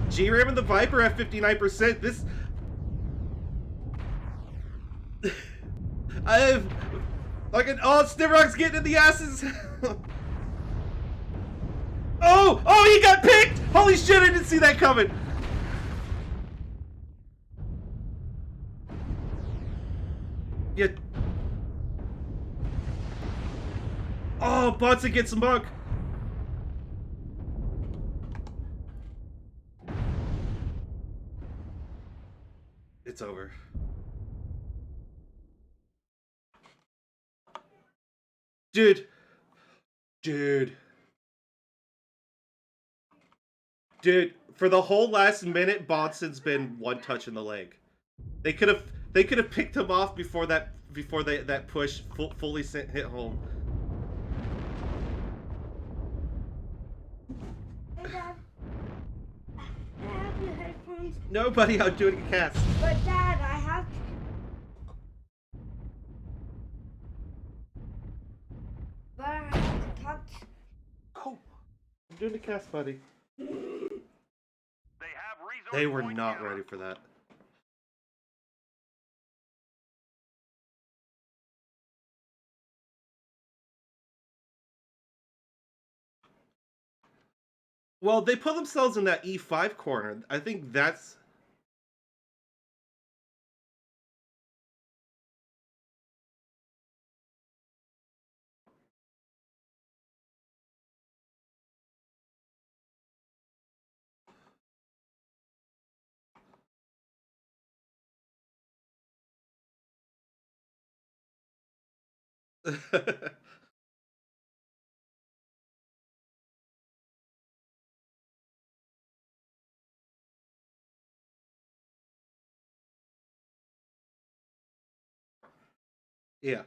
G-Ram and the Viper at 59%. This... I've... Fucking... Oh, Sniverock's getting in the asses. Oh, he got picked! Holy shit, I didn't see that coming. Yeah. Oh, Bonson gets Monk. It's over. Dude. Dude, for the whole last minute, Bonson's been one touch in the leg. They could have picked him off before that push fully hit home. Hey, Dad. I have your headphones. Nobody out doing a cast. But Dad, I have. But I have to talk. Oh, I'm doing a cast, buddy. They have resource They were point not Gamma. ready for that. Well, they put themselves in that E5 corner. I think that's. Yeah.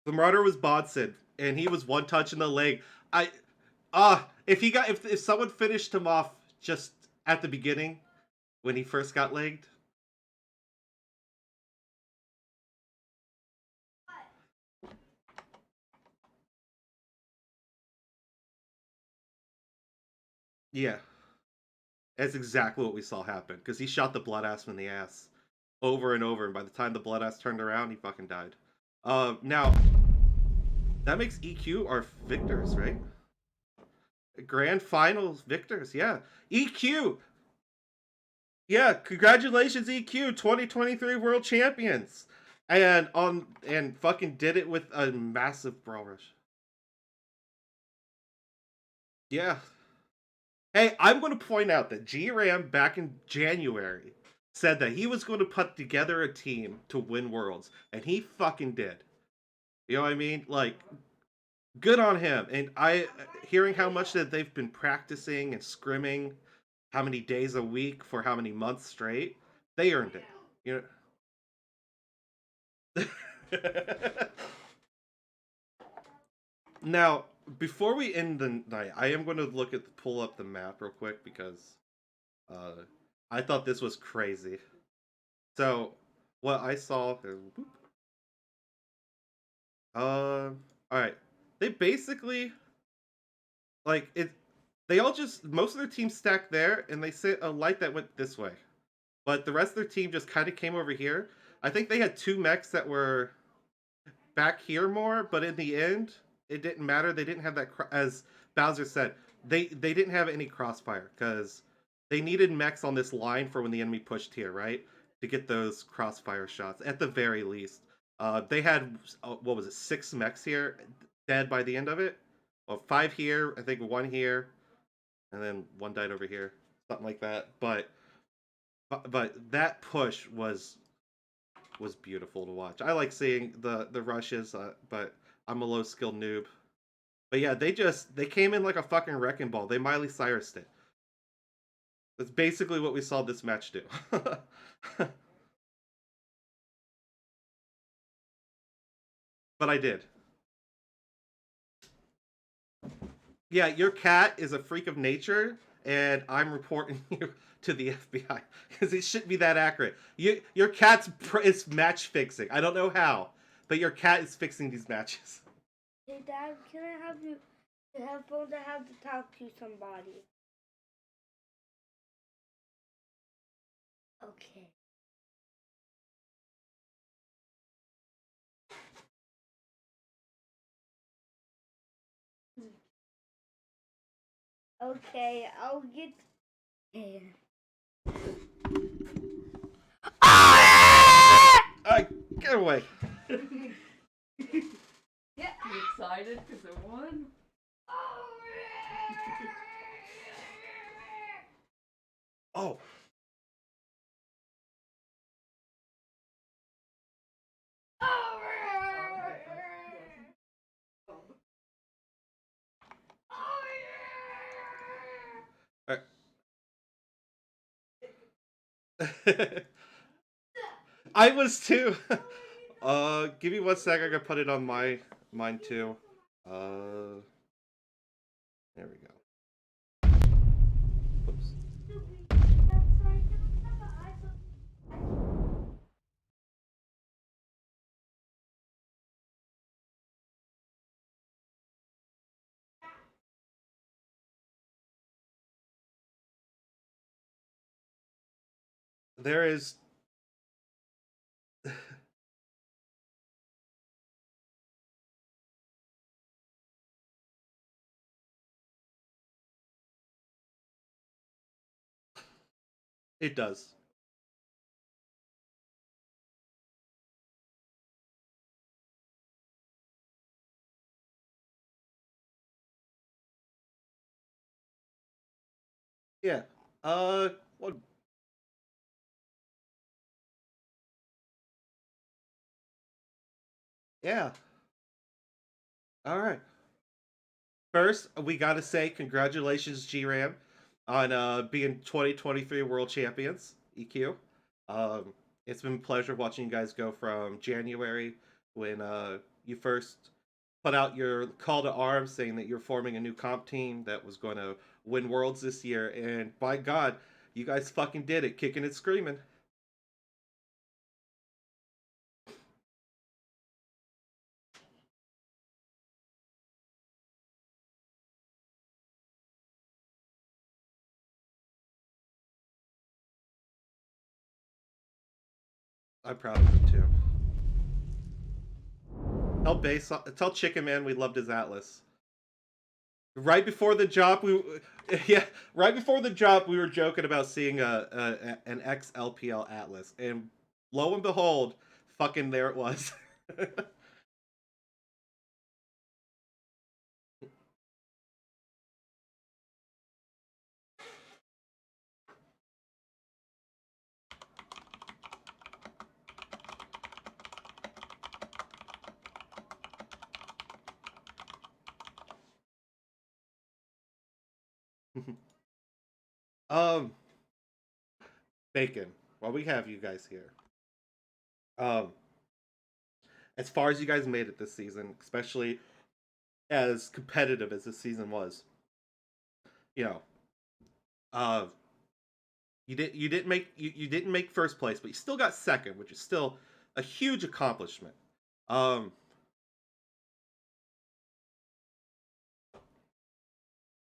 The Marauder was Bodson, and he was one touch in the leg. If someone finished him off just at the beginning when he first got legged. Yeah. That's exactly what we saw happen, because he shot the Blood Asp in the ass over and over, and by the time the Blood Asp turned around, he fucking died. Now, that makes EQ our victors, right? Grand Finals victors, yeah. EQ! Yeah, congratulations, EQ, 2023 World Champions! And fucking did it with a massive Brawl Rush. Yeah. Hey, I'm going to point out that G-Ram back in January said that he was going to put together a team to win Worlds, and he fucking did. You know what I mean? Like, good on him. And hearing how much that they've been practicing and scrimming, how many days a week for how many months straight, they earned it. You know. Now, before we end the night, I am going to pull up the map real quick because I thought this was crazy. So, what I saw. All right. They basically like it. They all just most of their team stacked there, and they sit a light that went this way. But the rest of their team just kind of came over here. I think they had 2 mechs that were back here more, but in the end, it didn't matter. They didn't have that, as Bowser said, they didn't have any crossfire because they needed mechs on this line for when the enemy pushed here, right? To get those crossfire shots at the very least. They had what was it, 6 mechs here, dead by the end of it. Well, 5 here, I think 1 here, and then 1 died over here, something like that. But that push was beautiful to watch. I like seeing the rushes, but I'm a low skill noob. But yeah, they came in like a fucking wrecking ball. They Miley Cyrus'd it. That's basically what we saw this match do. But I did. Yeah, your cat is a freak of nature, and I'm reporting you to the FBI because it shouldn't be that accurate. Your cat's is match fixing. I don't know how, but your cat is fixing these matches. Hey, Dad, can I have your headphones? I have to talk to somebody. Okay. Okay, I'll get. Get away. Yeah, you excited because I won? Oh. I was too. Give me 1 sec. I gotta put it on mine too. There we go. Whoops. There is. It does. Yeah. What? Yeah. All right. First, we got to say congratulations, GRAM, on being 2023 World Champions, EQ. It's been a pleasure watching you guys go from January when you first put out your call to arms saying that you're forming a new comp team that was going to win Worlds this year. And by God, you guys fucking did it, kicking and screaming. I'm proud of him too. Tell Chicken Man we loved his Atlas. Right before the job, yeah, right before the job, we were joking about seeing an XLPL Atlas, and lo and behold, fucking there it was. um, Bacon. While we have you guys here, um, as far as you guys made it this season, especially as competitive as this season was, you know, uh, you didn't make first place, but you still got second, which is still a huge accomplishment. Um,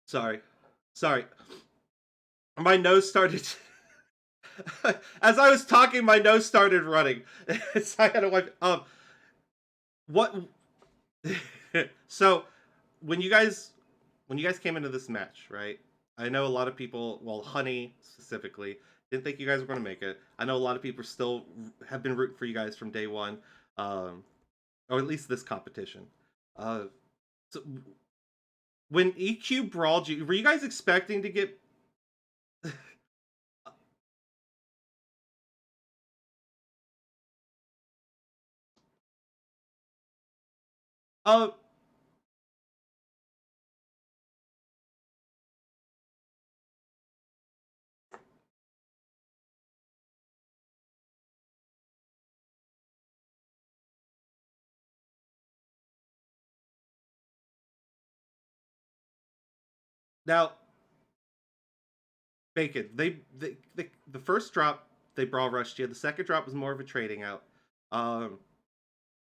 sorry, sorry, my nose started. As I was talking, my nose started running, so I had to wipe. What? So when you guys came into this match, right? I know a lot of people, well, Honey specifically, didn't think you guys were going to make it. I know a lot of people still have been rooting for you guys from day one, or at least this competition. So when EQ brawled you, were you guys expecting to get? uh, Now, Bacon, the first drop they brawl rushed you. The second drop was more of a trading out. Um,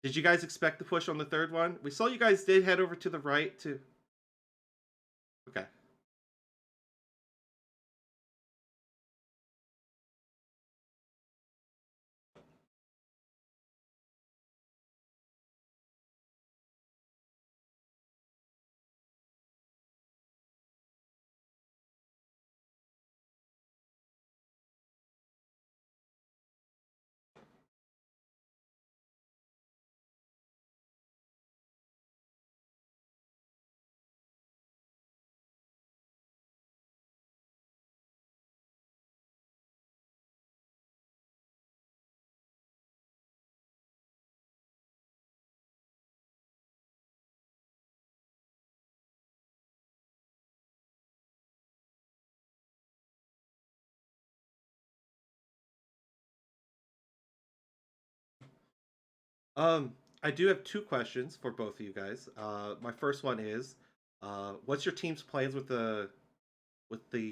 did you guys expect the push on the third one? We saw you guys did head over to the right to. Okay. I do have two questions for both of you guys. My first one is, what's your team's plans with the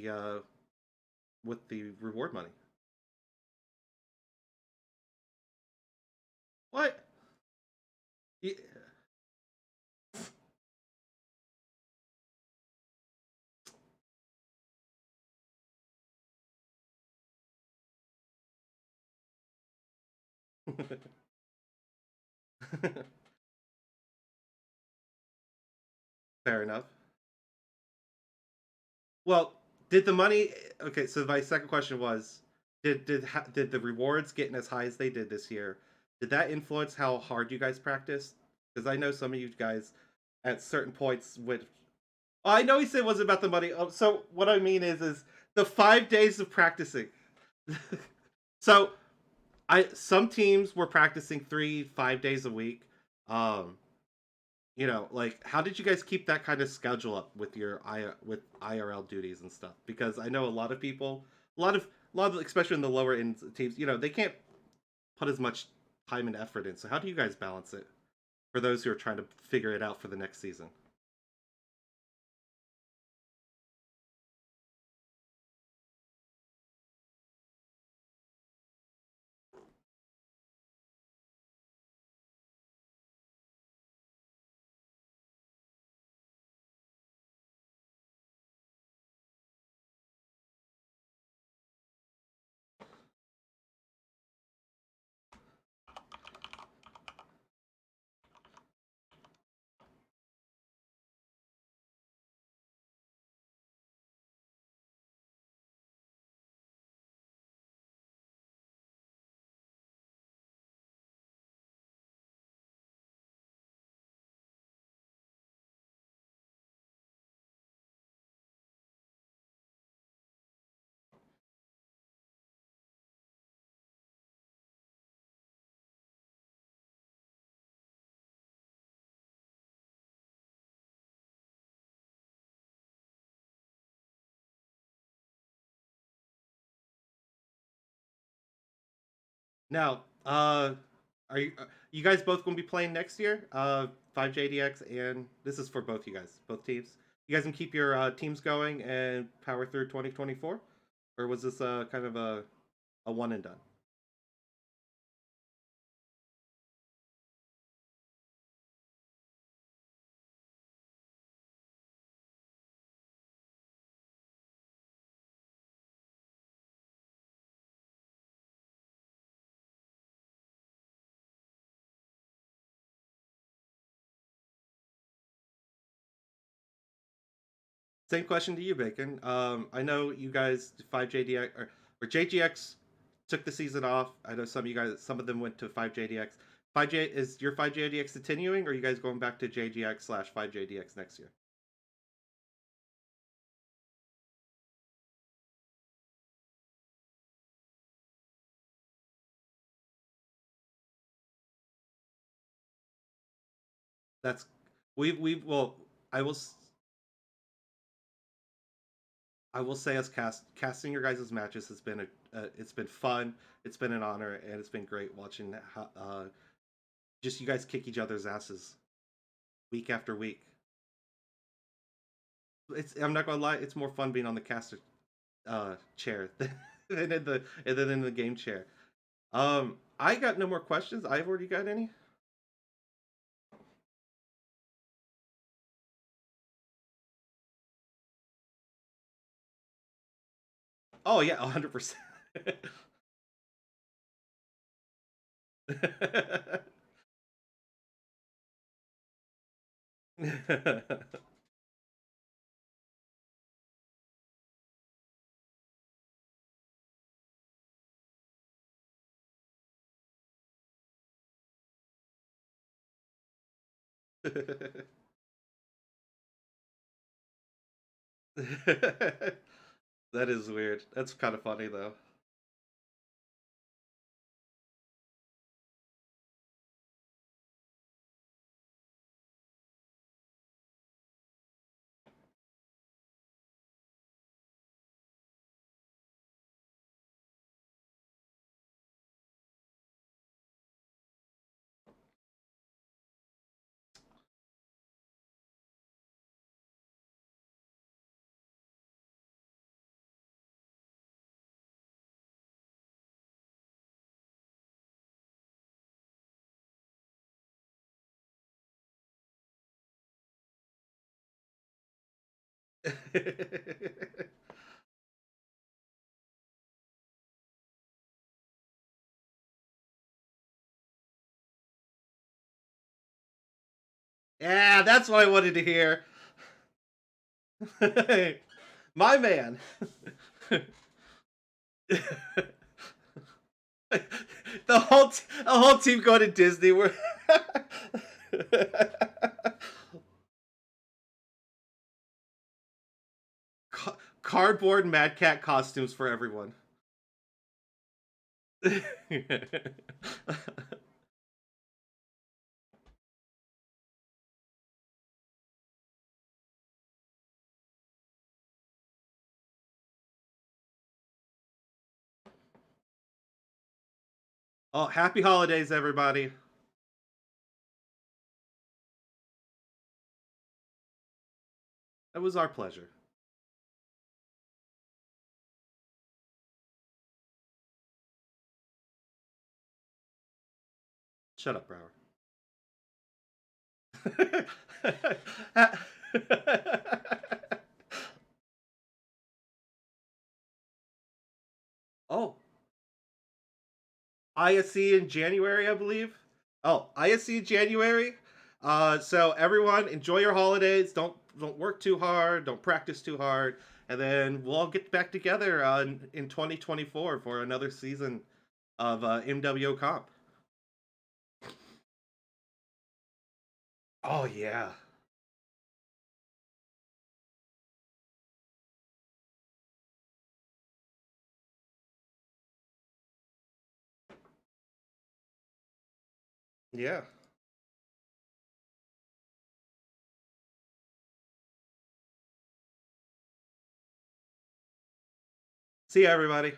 uh, with the reward money? What? Yeah. Fair enough. Well, did the money? Okay, so my second question was, did the rewards getting as high as they did this year? Did that influence how hard you guys practiced? Because I know some of you guys at certain points would. I know he said it wasn't about the money. So what I mean is the 5 days of practicing. So some teams were practicing 3-5 days a week. Like how did you guys keep that kind of schedule up with your IRL duties and stuff? Because I know a lot of people, a lot of especially in the lower end teams, they can't put as much time and effort in. So how do you guys balance it for those who are trying to figure it out for the next season? Now, are you guys both going to be playing next year? 5JDX, and this is for both you guys, both teams. You guys can keep your teams going and power through 2024, or was this kind of a one and done? Same question to you, Bacon. I know you guys 5JDX or JGX took the season off. I know some of you guys, some of them went to 5JDX. 5J is your 5JDX continuing, or are you guys going back to JGX/5JDX next year? That's we well. I will say as casting your guys' matches has been it's been fun. It's been an honor, and it's been great watching how, just you guys kick each other's asses week after week. I'm not gonna lie, it's more fun being on the caster chair than in the game chair. I got no more questions. I've already got any. Oh yeah, 100%. That is weird. That's kind of funny though. Yeah, that's what I wanted to hear. My man. the whole team going to Disney. We're cardboard Mad Cat costumes for everyone. Oh, happy holidays, everybody. It was our pleasure. Shut up, Brower. Oh. ISC in January, I believe. Oh, ISC in January. So everyone, enjoy your holidays. Don't work too hard. Don't practice too hard, and then we'll all get back together in 2024 for another season of MWO Comp. Oh yeah. Yeah. See ya, everybody.